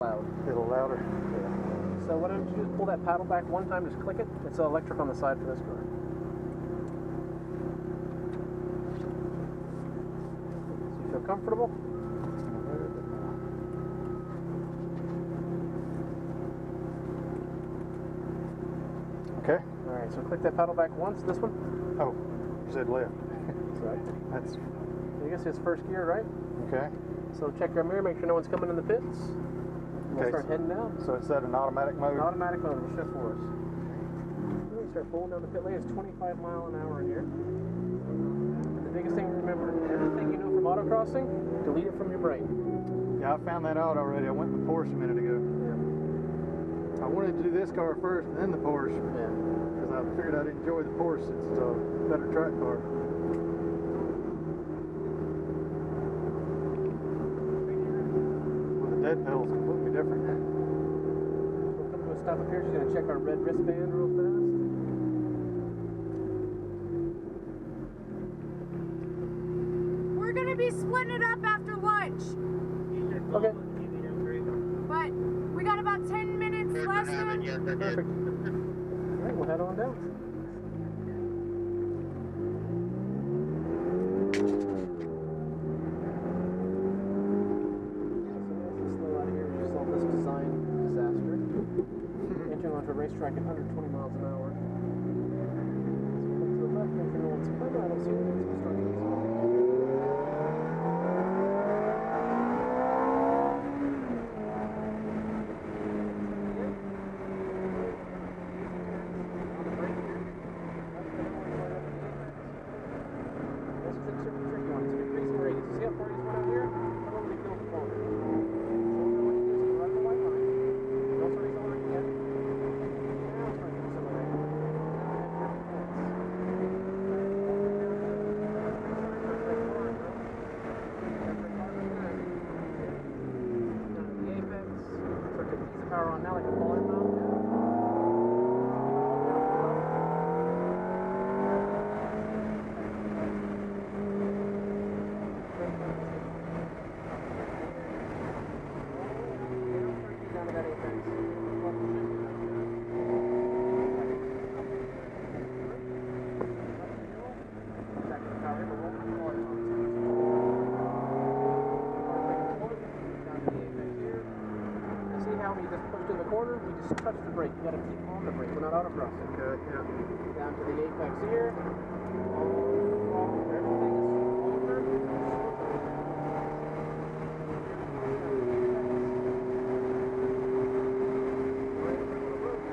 Loud. A little louder. Yeah. So why don't you just pull that paddle back one time, just click it. It's electric on the side for this car. So you feel comfortable? Okay. Alright, so click that paddle back once, this one. Oh, you said left. Sorry. That's I guess it's first gear, right? okay. So check your mirror, make sure no one's coming in the pits. We'll start heading down. So it's set in automatic mode? Automatic mode will shift for us. We start pulling down the pit lane. It's 25 miles an hour in here. And the biggest thing to remember, everything you know from autocrossing, delete it from your brain. Yeah, I found that out already. I went with Porsche a minute ago. Yeah. I wanted to do this car first and then the Porsche. Yeah. Because I figured I'd enjoy the Porsche. It's a better track car. Well, the dead pedal's completely different. We'll come to a stop up here. She's going to check our red wristband real fast. We're going to be splitting it up after lunch. Okay. But we got about 10 minutes less than. Perfect. Alright, we'll head on down. Slow out of here. Just solve this design disaster. Entering onto a racetrack at 120 miles an hour. So to the left, make sure no one's coming. I don't see any obstructions. Power on now, like a baller mount. Down to that apex. Back to the power here, but we'll call it on. Down to the apex here. See how we just pushed in the corner? We just touched the brake. You gotta keep on the brake. We're not autocrossing. Okay, yeah. Down to the apex here. Everything is over.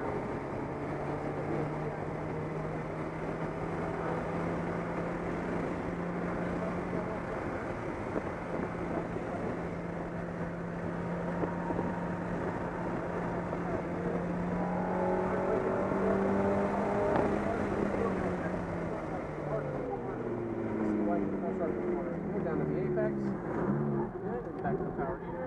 Down to the apex. And back to the power here.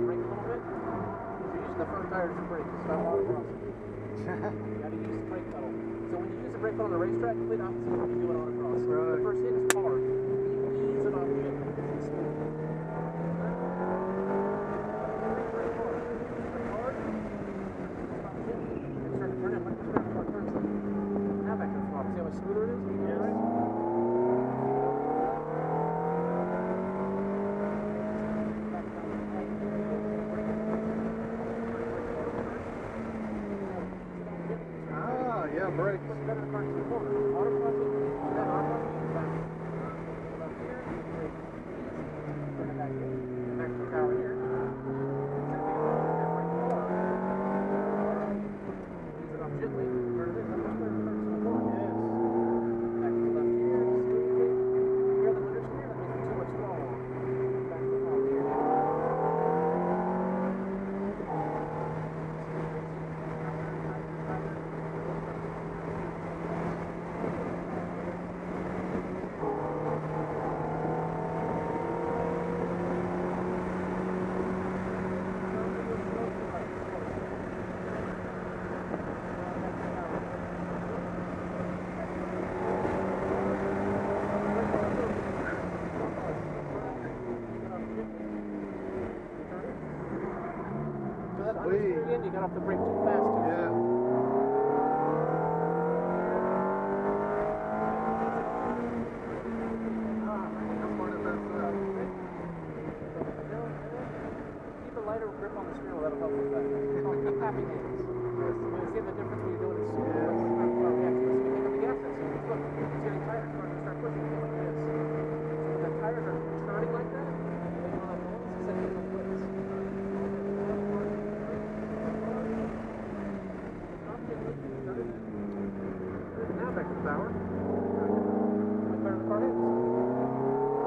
Brake a little bit. You're using the front tire to brake. It's not autocrossing. You gotta use the brake pedal. So when you use the brake pedal on the racetrack, complete opposite of what you do at autocross. Right. The first hit is hard. Ease it off the hip. See how much smoother it is? Yeah, right? Ah, yeah, brakes. Better car to the corner. Autocrossing, that autocrossing, back. Left here, brake. Turn it back in. Back to the power here. Ease it off gently. Turn it in. How much better turn to the corner? Yes. Back to the left here, smoothly. Here the understeer, that means too much throttle on. Back to the power here. Again, you got off the brake too fast. Too. Yeah. Keep a lighter grip on the steering wheel, that'll help with that. It's called happy hands. See the difference when you're doing it slow. Like when you're car reacts. So you pick up the gas next to you. Look, it's getting tighter. It's going to start pushing it like this. So when the tires are turning like that, then you want to set it in place. Now back to the power. Much better the car handles.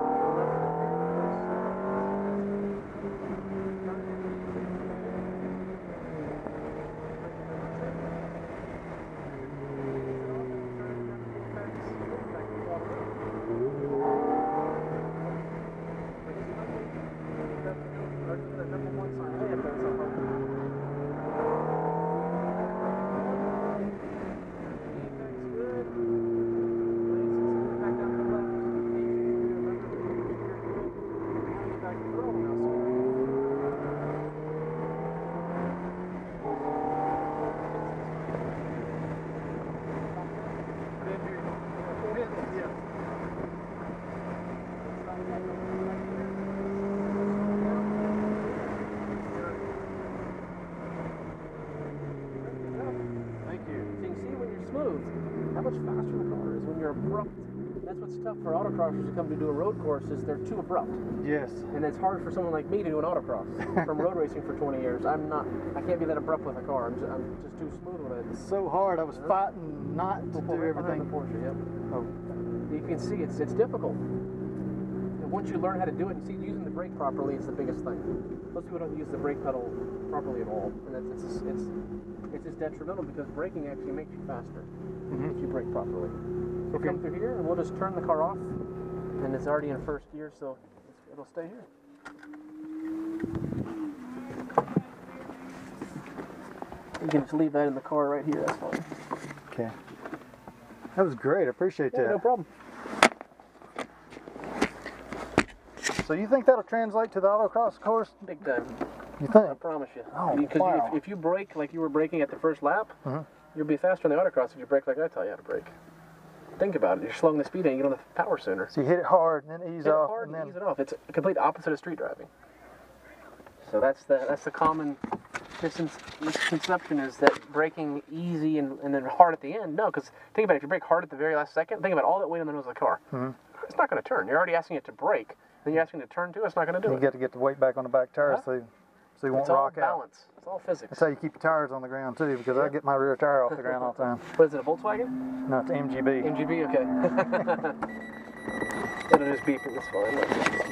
How much faster the car is when you're abrupt. That's what's tough for autocrossers who come to do a road course is they're too abrupt. Yes. And it's hard for someone like me to do an autocross from road racing for 20 years. I can't be that abrupt with a car. I'm just too smooth with it. It's so hard. I was fighting not to do everything. The Porsche, yep. Oh. You can see it's difficult. And once you learn how to do it, and see using the brake properly is the biggest thing. Most people don't use the brake pedal properly at all, and it's just detrimental because braking actually makes you faster if you brake properly. So come through here, and we'll just turn the car off, and it's already in first gear, so it'll stay here. You can just leave that in the car right here. That's fine. Okay. That was great. I appreciate that. No problem. So you think that'll translate to the autocross course? Big time. You I think? promise you. Oh, Because wow. if you brake like you were braking at the first lap, you'll be faster on the autocross if you brake like I tell you how to brake. Think about it. You're slowing the speed and you get on the power sooner. So you hit it hard and then ease Hit it off. hard And and then ease it off. It's a complete opposite of street driving. So that's the common misconception is that braking easy and then hard at the end. No, because think about it. If you brake hard at the very last second, think about all that weight on the nose of the car. It's not going to turn. You're already asking it to brake. Then you're asking it to turn too. It's not going to do you it. got to get the weight back on the back tires so you won't It's all rock out. balance. It's all physics. That's how you keep the tires on the ground too, because I get my rear tire off the ground all the time. What is it, a Volkswagen? No, it's MGB. MGB, okay. It'll just beep. It's fine.